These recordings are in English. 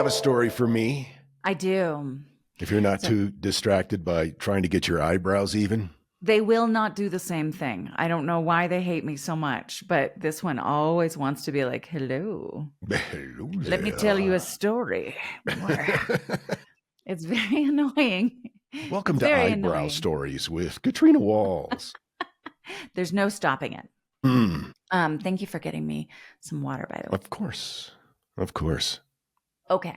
have a story for me? I do. If you're not too distracted by trying to get your eyebrows even. They will not do the same thing. I don't know why they hate me so much, but this one always wants to be like, hello. Hello Let me tell you a story. It's very annoying. Welcome It's to very Eyebrow annoying. Stories with Katrina Walls. There's no stopping it. Mm, Thank you for getting me some water, by the way. of course. Of course. Okay.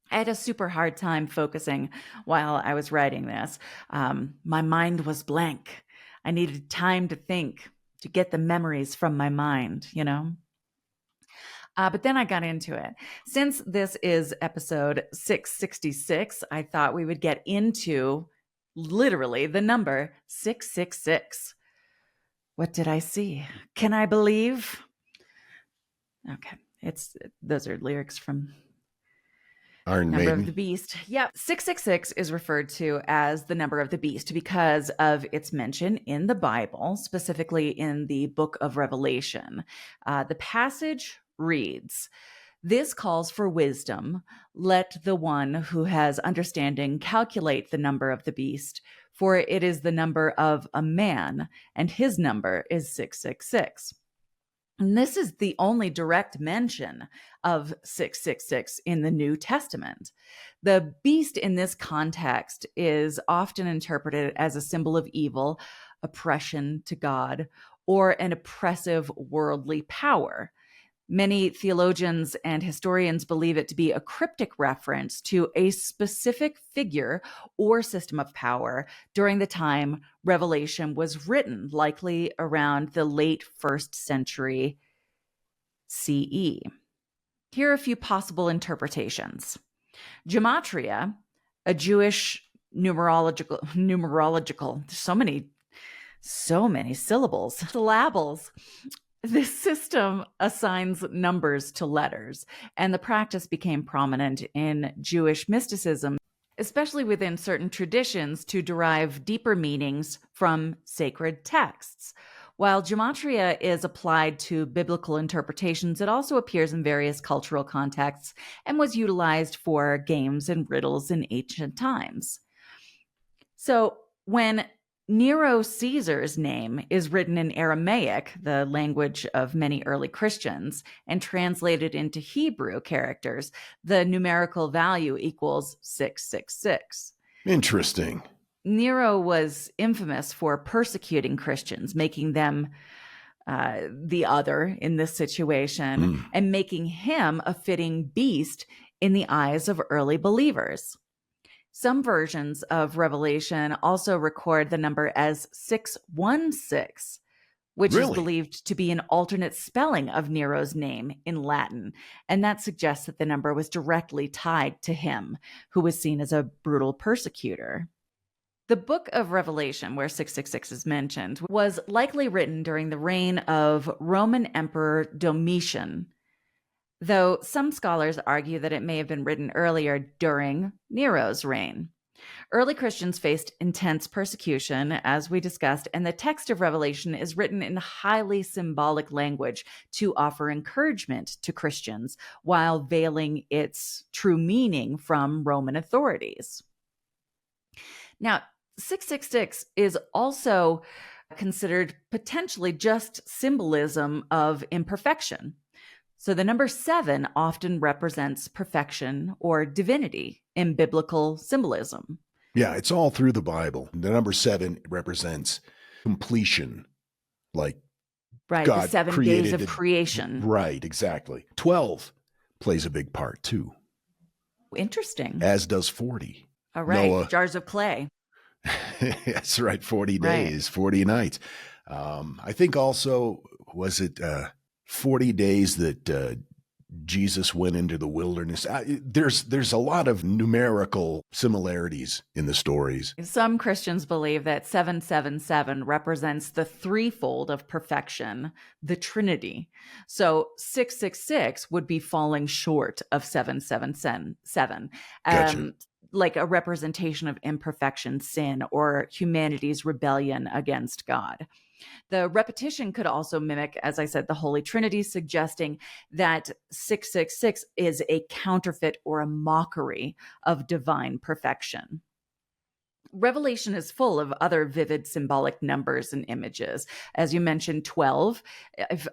I had a super hard time focusing while I was writing this. My mind was blank. I needed time to think, to get the memories from my mind, you know? But then I got into it. Since this is episode 666, I thought we would get into literally the number 666. What did I see? Can I believe? Okay. Those are lyrics from Iron Number Maiden. of the Beast. Yep. 666 is referred to as the number of the beast because of its mention in the Bible, specifically in the book of Revelation. The passage reads, "This calls for wisdom. Let the one who has understanding calculate the number of the beast, for it is the number of a man, and his number is 666. And this is the only direct mention of 666 in the New Testament. The beast in this context is often interpreted as a symbol of evil, oppression to God, or an oppressive worldly power. Many theologians and historians believe it to be a cryptic reference to a specific figure or system of power during the time Revelation was written, likely around the late 1st century CE. Here are a few possible interpretations. Gematria, a Jewish numerological, so many syllables. This system assigns numbers to letters, and the practice became prominent in Jewish mysticism, especially within certain traditions, to derive deeper meanings from sacred texts. While gematria is applied to biblical interpretations, it also appears in various cultural contexts and was utilized for games and riddles in ancient times. So when Nero Caesar's name is written in Aramaic, the language of many early Christians, and translated into Hebrew characters, the numerical value equals 666. Interesting. Nero was infamous for persecuting Christians, making them the other in this situation, and making him a fitting beast in the eyes of early believers. Some versions of Revelation also record the number as 616, which is believed to be an alternate spelling of Nero's name in Latin. And that suggests that the number was directly tied to him, who was seen as a brutal persecutor. The book of Revelation, where 666 is mentioned, was likely written during the reign of Roman Emperor Domitian, though some scholars argue that it may have been written earlier during Nero's reign. Early Christians faced intense persecution, as we discussed, and the text of Revelation is written in highly symbolic language to offer encouragement to Christians while veiling its true meaning from Roman authorities. Now, 666 is also considered potentially just symbolism of imperfection. So the number 7 often represents perfection or divinity in biblical symbolism. Yeah, it's all through the Bible. The number 7 represents completion, like right, God the 7 created days of creation. Right, exactly. 12 plays a big part too. Interesting. As does 40. All right, Noah. jars of clay. That's right, 40 days, 40 nights. I think also, was it 40 days that Jesus went into the wilderness? There's a lot of numerical similarities in the stories. Some Christians believe that 777 represents the threefold of perfection, the Trinity. So 666 would be falling short of 777. Gotcha. Like a representation of imperfection, sin, or humanity's rebellion against God. The repetition could also mimic, as I said, the Holy Trinity, suggesting that 666 is a counterfeit or a mockery of divine perfection. Revelation is full of other vivid symbolic numbers and images. As you mentioned, 12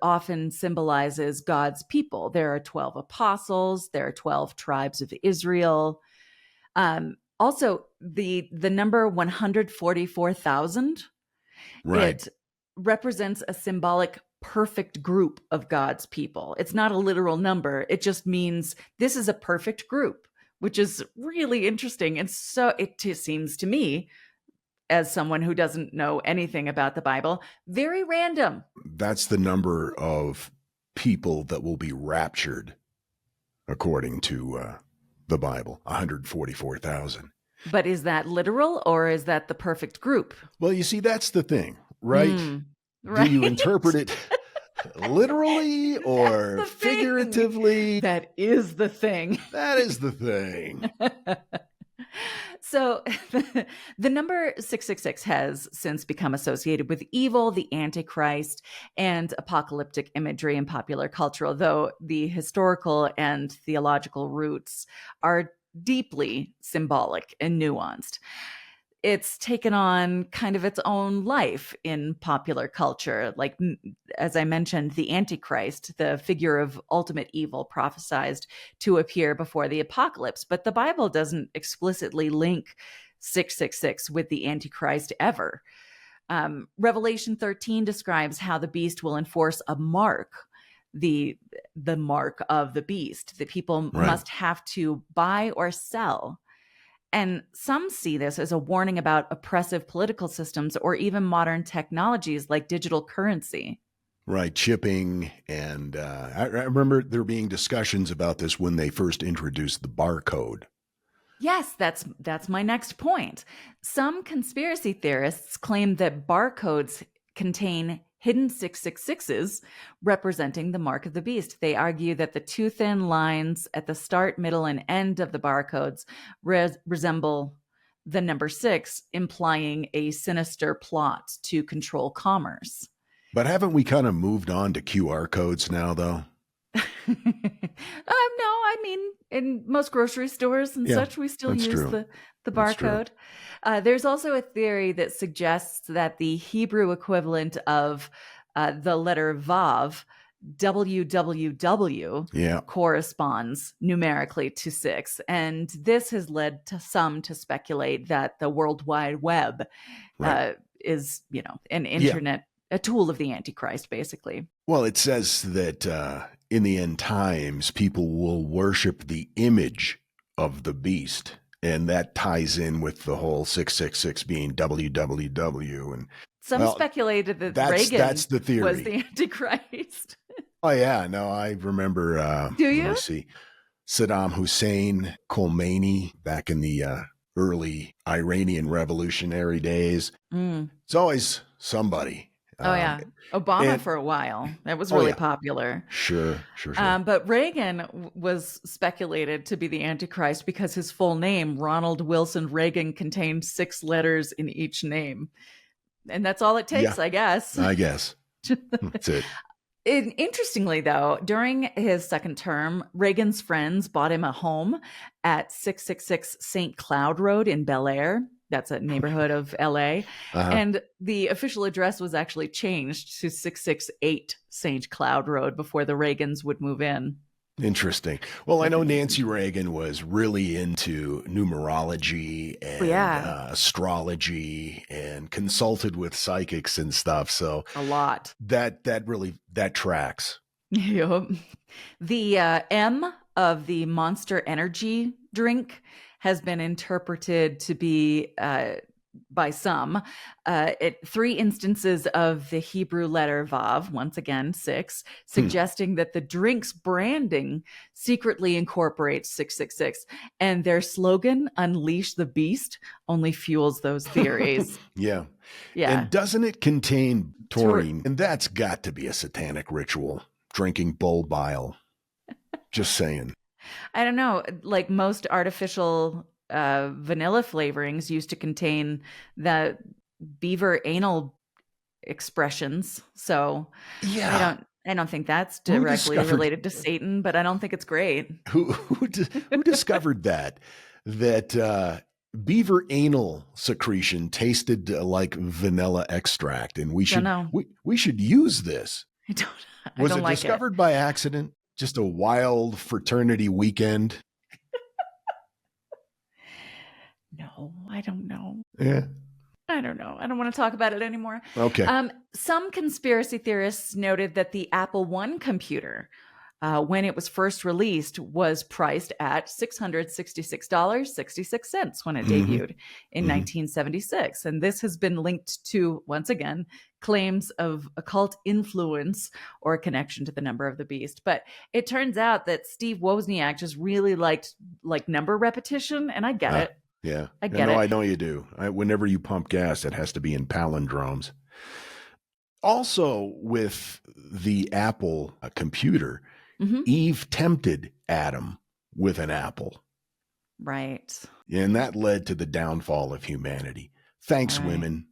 often symbolizes God's people. There are 12 apostles, there are 12 tribes of Israel. Also, the number 144,000, Right. it represents a symbolic perfect group of God's people. It's not a literal number. It just means this is a perfect group, which is really interesting. And so it seems to me, as someone who doesn't know anything about the Bible, very random. That's the number of people that will be raptured, according to the Bible, 144,000. But is that literal, or is that the perfect group? Well, you see, that's the thing, right? Right. Do you interpret it literally or the thing. figuratively? That is the thing. That is the thing. So the number 666 has since become associated with evil, the Antichrist, and apocalyptic imagery in popular culture, though the historical and theological roots are deeply symbolic and nuanced. It's taken on kind of its own life in popular culture. Like, as I mentioned, the Antichrist, the figure of ultimate evil prophesized to appear before the apocalypse. But the Bible doesn't explicitly link 666 with the Antichrist ever. Revelation 13 describes how the beast will enforce a mark, the mark of the beast, that people must have to buy or sell. And some see this as a warning about oppressive political systems or even modern technologies like digital currency. Right, chipping. And I remember there being discussions about this when they first introduced the barcode. Yes, that's my next point. Some conspiracy theorists claim that barcodes contain hidden 666s representing the mark of the beast. They argue that the two thin lines at the start, middle, and end of the barcodes resemble the number 6, implying a sinister plot to control commerce. But haven't we kind of moved on to QR codes now, though? No, I mean, in most grocery stores and such, we still use the barcode. There's also a theory that suggests that the Hebrew equivalent of the letter Vav, WWW, corresponds numerically to 6. And this has led to some to speculate that the World Wide Web is, an internet, a tool of the Antichrist, basically. Well, it says that in the end times, people will worship the image of the beast. And that ties in with the whole 666 being WWW. And some speculated that Reagan that's the theory. Was the Antichrist. Oh, yeah. No, I remember. Do you? Let me see. Saddam Hussein, Khomeini, back in the early Iranian revolutionary days. It's always somebody. Oh, yeah. Obama for a while. That was really popular. Sure. But Reagan was speculated to be the Antichrist because his full name, Ronald Wilson Reagan, contained 6 letters in each name. And that's all it takes, I guess. I guess. That's it. Interestingly, though, during his second term, Reagan's friends bought him a home at 666 St. Cloud Road in Bel Air. That's a neighborhood of LA. And the official address was actually changed to 668 St. Cloud Road before the Reagans would move in. Interesting. Well, I know Nancy Reagan was really into numerology and astrology and consulted with psychics and stuff. So a lot. That tracks. Yep. The M of the Monster Energy drink has been interpreted to be, by some, 3 instances of the Hebrew letter Vav, once again 6, suggesting that the drink's branding secretly incorporates 666, and their slogan, "Unleash the Beast," only fuels those theories. Yeah. And doesn't it contain taurine? And that's got to be a satanic ritual, drinking bull bile. Just saying. I don't know. Like most artificial vanilla flavorings used to contain the beaver anal expressions. So Yeah. I don't think that's Who directly discovered related to Satan, but I don't think it's great. who discovered that beaver anal secretion tasted like vanilla extract, and Don't know. we should use this. I Was don't it like it. discovered by accident? Just a wild fraternity weekend? No, I don't know. Yeah. I don't know. I don't want to talk about it anymore. Okay. Some conspiracy theorists noted that the Apple I computer, when it was first released, was priced at $666.66 when it debuted in 1976. And this has been linked to, once again, claims of occult influence or a connection to the number of the beast. But it turns out that Steve Wozniak just really liked number repetition, and I get it. Yeah. I get it. I know you do. Whenever you pump gas, it has to be in palindromes. Also, with the Apple computer, Eve tempted Adam with an apple. Right. And that led to the downfall of humanity. Thanks, women.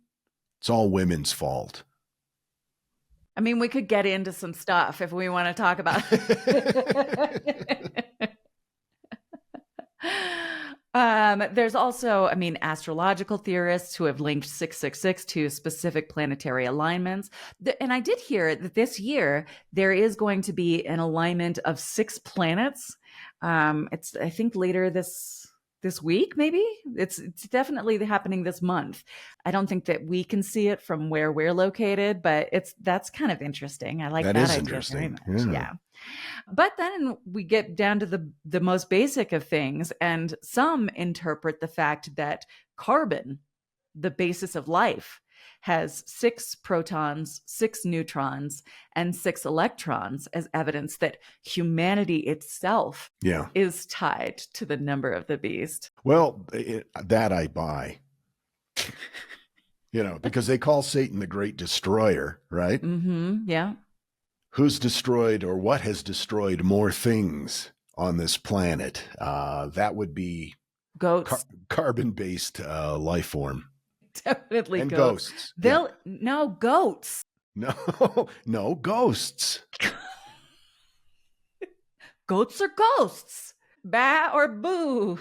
It's all women's fault. I mean, we could get into some stuff if we want to talk about it. There's also, astrological theorists who have linked 666 to specific planetary alignments. And I did hear that this year there is going to be an alignment of 6 planets. It's, I think, later this week, maybe. It's definitely happening this month. I don't think that we can see it from where we're located, but that's kind of interesting. I like that is idea interesting. very much. Yeah. But then we get down to the most basic of things, and some interpret the fact that carbon, the basis of life, has 6 protons, 6 neutrons, and 6 electrons as evidence that humanity itself is tied to the number of the beast. Well, that I buy. Because they call Satan the Great Destroyer, right? Mm-hmm. Yeah. Who's destroyed, or what has destroyed more things on this planet? That would be goats, carbon-based life form. Definitely and ghosts. No, goats. No, ghosts. Goats are ghosts. Bah or boo.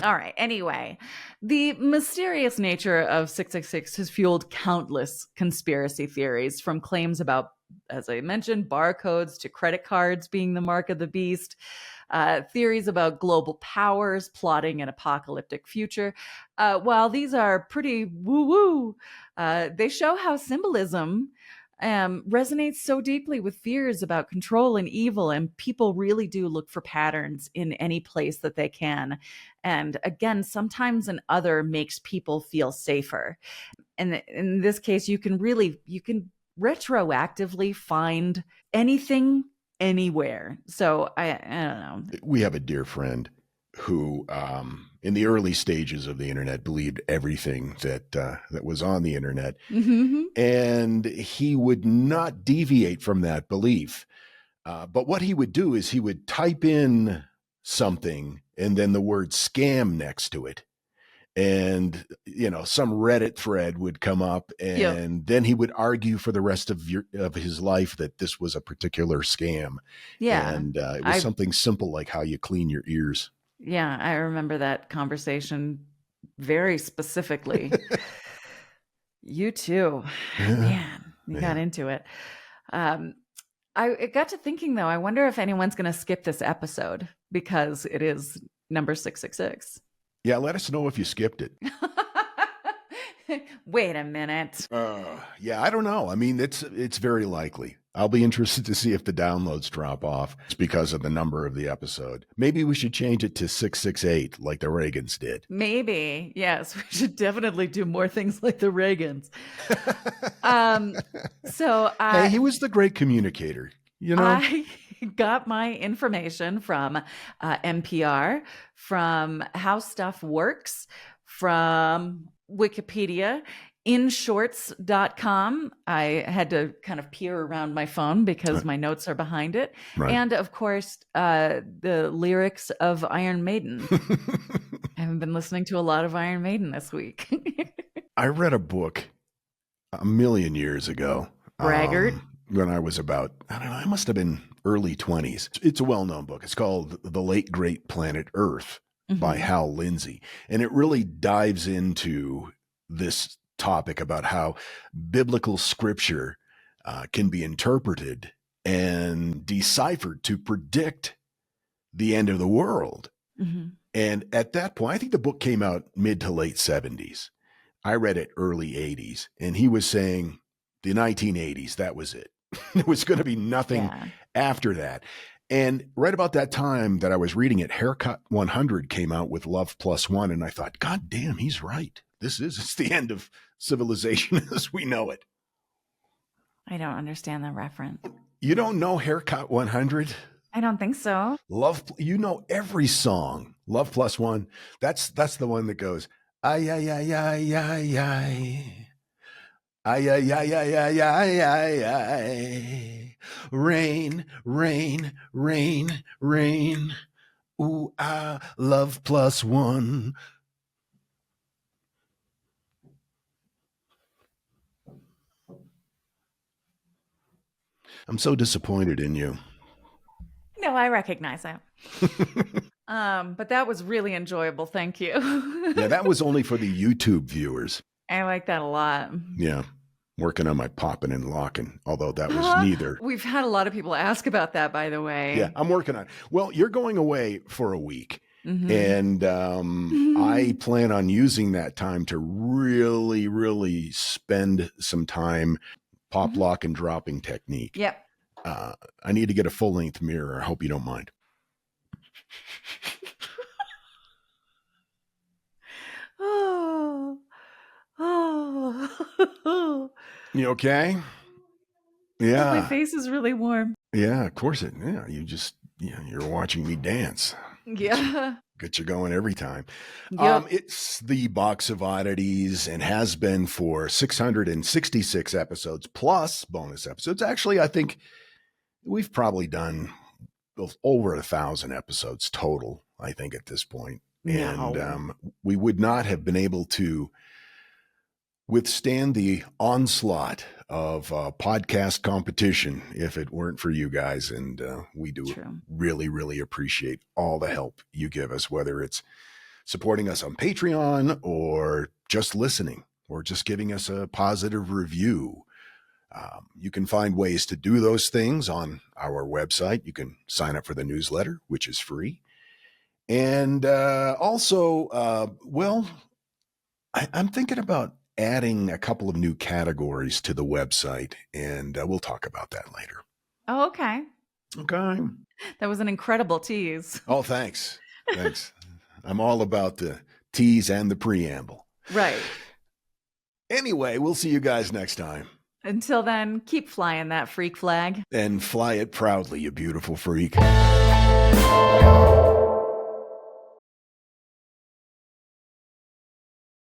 All right. Anyway, the mysterious nature of 666 has fueled countless conspiracy theories, from claims about, as I mentioned, barcodes to credit cards being the mark of the beast. Theories about global powers plotting an apocalyptic future. While these are pretty woo-woo, they show how symbolism resonates so deeply with fears about control and evil, and people really do look for patterns in any place that they can. And again, sometimes an other makes people feel safer. And in this case, you can retroactively find anything anywhere. So I don't know. We have a dear friend who, in the early stages of the internet, believed everything that was on the internet, and he would not deviate from that belief. But what he would do is he would type in something and then the word scam next to it. And, some Reddit thread would come up, and then he would argue for the rest of his life that this was a particular scam. Yeah. And it was something simple like how you clean your ears. Yeah, I remember that conversation very specifically. You too. Man, you got into it. I got to thinking, though, I wonder if anyone's going to skip this episode because it is number 666. Yeah, let us know if you skipped it. Wait a minute. Yeah, I don't know. I mean, it's very likely. I'll be interested to see if the downloads drop off. It's because of the number of the episode. Maybe we should change it to 668 like the Reagans did. Maybe. Yes, we should definitely do more things like the Reagans. Hey, he was the great communicator. I got my information from NPR, from How Stuff Works, from Wikipedia, inshorts.com. I had to kind of peer around my phone because my notes are behind it. Right. And of course, the lyrics of Iron Maiden. I haven't been listening to a lot of Iron Maiden this week. I read a book a million years ago. Braggart. When I was about, I don't know, I must have been early 20s. It's a well-known book. It's called The Late Great Planet Earth by Hal Lindsey. And it really dives into this topic about how biblical scripture can be interpreted and deciphered to predict the end of the world. And at that point, I think the book came out mid to late 70s. I read it early 80s. And he was saying the 1980s, that was it. There was going to be nothing after that. And right about that time that I was reading it, Haircut 100 came out with Love Plus One. And I thought, God damn, he's right. It's the end of civilization as we know it. I don't understand the reference. You don't know Haircut 100? I don't think so. You know every song. Love Plus One. That's the one that goes, ay, ay, ay, ay, ay, ay. Ay, ay, ay, ay, ay, ay, ay, ay. Rain, rain, rain, rain. Ooh, ah, love plus one. I'm so disappointed in you. No, I recognize that. But that was really enjoyable. Thank you. Yeah, that was only for the YouTube viewers. I like that a lot. Yeah. Working on my popping and locking, although that was neither. We've had a lot of people ask about that, by the way. Yeah, I'm working on it. Well, you're going away for a week. And I plan on using that time to really, really spend some time pop, lock, and dropping technique. Yep. I need to get a full-length mirror. I hope you don't mind. You okay? Yeah. My face is really warm. Yeah, of course you're watching me dance. Yeah. Get you going every time. Yep. It's the Box of Oddities and has been for 666 episodes plus bonus episodes. Actually, I think we've probably done over 1,000 episodes total, I think, at this point. No. And we would not have been able to withstand the onslaught of podcast competition if it weren't for you guys. And we do really, really appreciate all the help you give us, whether it's supporting us on Patreon or just listening or just giving us a positive review. You can find ways to do those things on our website. You can sign up for the newsletter, which is free. And also, I'm thinking about adding a couple of new categories to the website, and we'll talk about that later. Oh, okay. Okay. That was an incredible tease. Oh, thanks. Thanks. I'm all about the tease and the preamble. Right. Anyway, we'll see you guys next time. Until then, keep flying that freak flag. And fly it proudly, you beautiful freak.